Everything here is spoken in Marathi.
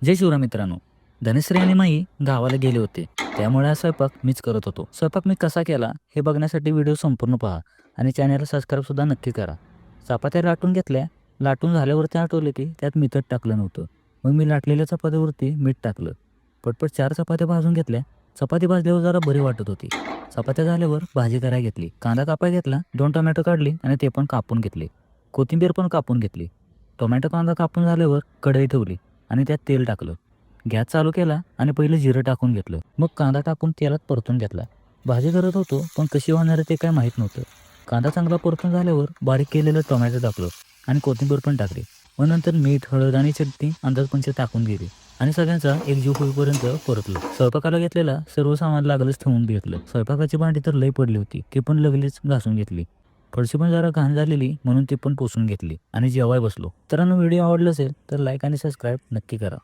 जय शिवराय मित्रांनो. धनश्री आणि माई गावाला गेले होते, त्यामुळे हा स्वयंपाक मीच करत होतो. स्वयंपाक मी कसा केला हे बघण्यासाठी व्हिडिओ संपूर्ण पहा आणि चॅनलला सबस्क्राईबसुद्धा नक्की करा. चपात्या लाटून घेतल्या. लाटून झाल्यावरती आठवले की त्यात मीठ टाकलं नव्हतं. मग मी लाटलेल्या चपात्यावरती मीठ टाकलं. पटपट 4 चपात्या भाजून घेतल्या. चपाती भाजल्यावर जरा बरी वाटत होती. चपात्या झाल्यावर भाजी करायला घेतली. कांदा कापायला घेतला, 2 टोमॅटो काढले आणि ते पण कापून घेतले. कोथिंबीर पण कापून घेतली. टोमॅटो कांदा कापून झाल्यावर कढई ठेवली आणि त्यात तेल टाकलं. गॅस चालू केला आणि पहिलं जिरं टाकून घेतलं. मग कांदा टाकून तेलात परतून घेतला. भाजी करत होतो पण कशी होणार आहे ते काय माहीत नव्हतं. कांदा चांगला परतून झाल्यावर बारीक केलेलं टोमॅटो टाकलं आणि कोथिंबीर पण टाकली. मग नंतर मीठ, हळद आणि चटणी अंदाजपंचे टाकून गेली आणि सगळ्यांचा एकजीव होईपर्यंत परतलं. स्वयंपाकाला घेतलेला सर्व सामान लागलंच ठेवून घेतलं. स्वयंपाकाची भांडी तर लई पडली होती, ती पण लगेच घासून घेतली. फरशी पण जरा घाण झालेली म्हणून ती पण पुसून घेतली आणि जेवाय बसलो. मित्रांनो, व्हिडिओ आवडला असेल तर लाईक आणि सबस्क्राईब नक्की करा.